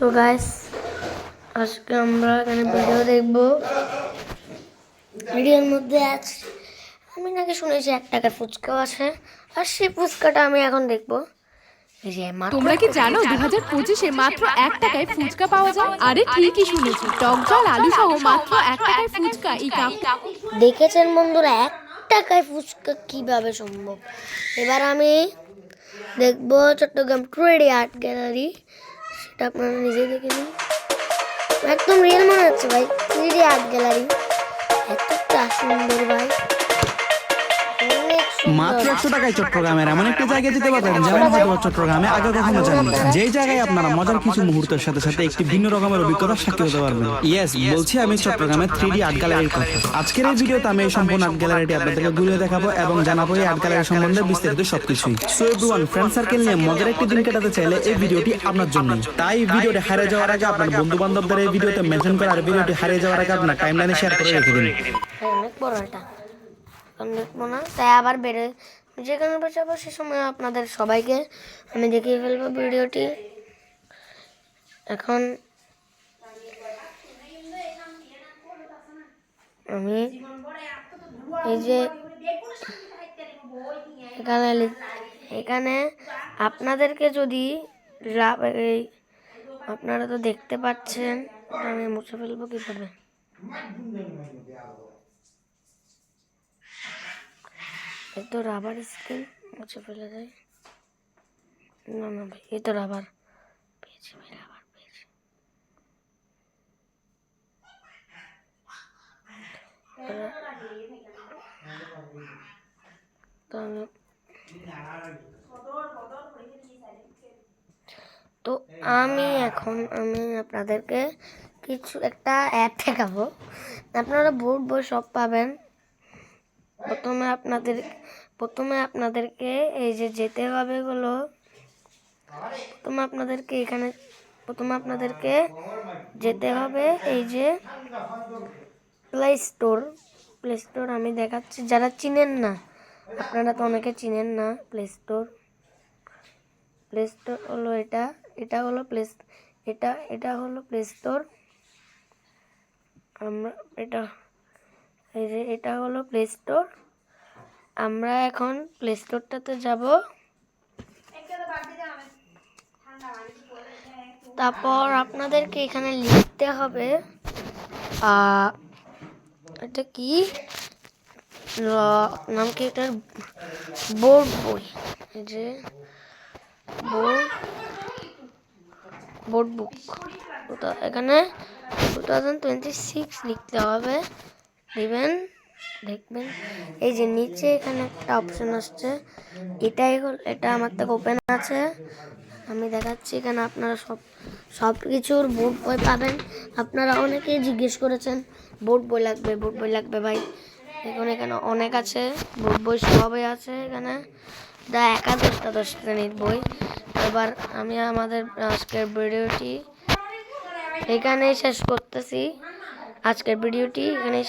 So guys, আজকে আমরা এখানে ভিডিও দেখব। ভিডিওর মধ্যে আছে আমি নাকি শুনেছি 1 টাকার ফুচকাও আছে, আর সেই ফুচকাটা আমি এখন দেখবো। তোমরা কি জানো 2025-এ মাত্র 1 টাকায় ফুচকা পাওয়া যায়? আরে ঠিকই শুনেছো, টক ঝাল আলু সহ মাত্র 1 টাকায় ফুচকা। এই কাকু দেখেছেন বন্ধুরা, 1 টাকায় ফুচকা কিভাবে সম্ভব? এবার আমি দেখবো চট্টগ্রাম 3D আর্ট গ্যালারি, সেটা আপনারা নিজে দেখে নিন। একদম রিয়েল মনে হচ্ছে ভাই, 3D আর্ট গ্যালারি এতটা সুন্দর ভাই, মাত্র 100 টাকায় চট্টগ্রামের এমন একটা জায়গায় যেতে পারবেন যেমন হয়তো চট্টগ্রামে আগে কখনো জানেন, যেই জায়গায় আপনারা মজার কিছু মুহূর্তের সাথে সাথে একটি ভিন্ন রকমের অভিজ্ঞতার সাক্ষী হতে পারবেন। ইয়েস, বলছি আমি চট্টগ্রামের 3D আর্ট গ্যালারির কথা। আজকের এই ভিডিওতে আমি এই সম্পূর্ণ আর্ট গ্যালারিটি আপনাদেরকে ঘুরিয়ে দেখাবো এবং জানাবো এই আর্ট গ্যালারি সম্বন্ধে বিস্তারিত সবকিছুই। সো এভরিওয়ান, ফ্রেন্ড সার্কেল নিয়ে মজার একটি দিন কাটাতে চাইলে এই ভিডিওটি আপনার জন্য। তাই ভিডিওটি হারিয়ে যাওয়ার আগে আপনার বন্ধু বান্ধবদের এই ভিডিওতে মেনশন করে আর ভিডিওটি হারিয়ে যাওয়ার আগে আপনার টাইমলাইনে শেয়ার করে রেখে দিন। অনেক বড় এটা, দেখবো না তাই আবার বেড়ে যেখানে বসাবো সে সময় আপনাদের সবাইকে আমি দেখিয়ে ফেলবো ভিডিওটি। এখন আমি এই যে এখানে আপনাদেরকে যদি আপনারা তো দেখতে পাচ্ছেন, আমি মুছে ফেলবো কিভাবে। এই তো রাবার স্কিন মুছে ফেলে যায়। না না ভাই, এই তো রাবার পেয়েছি ভাই, রাবার পেয়েছি। তো আমি আপনাদেরকে কিছু একটা অ্যাপ দেখাবো, আপনারা বোর্ড বই সব পাবেন। প্রথমে আপনাদেরকে এই যে যেতে হবে হলো, প্রথমে আপনাদেরকে যেতে হবে এই যে প্লে স্টোর। আমি দেখাচ্ছি, যারা চিনেন না, আপনারা তো অনেকে চিনেন না। প্লে স্টোর হলো এটা হলো প্লে স্টোর। এটা হলো প্লে স্টোর। আমরা এখন প্লে স্টোরটাতে যাব। তারপর আপনাদেরকে এখানে লিখতে হবে এটা কি নাম কি, এটার বোর্ড বই, এই যে বোর্ড বুক। এখানে 2026 লিখতে হবে, দেখবেন এই যে নিচে এখানে একটা অপশন আসছে, এটা আমার থেকে ওপেন আছে, আমি দেখাচ্ছি। এখানে আপনারা সব কিছুর বোর্ড বই পাবেন। আপনারা অনেকেই জিজ্ঞেস করেছেন বোর্ড বই লাগবে ভাই, দেখুন এখানে অনেক আছে, বোর্ড বই সবই আছে এখানে, একাদশটা 10 শ্রেণীর বই। এবার আমি আমাদের আজকের ভিডিওটি এখানেই শেষ করতেছি।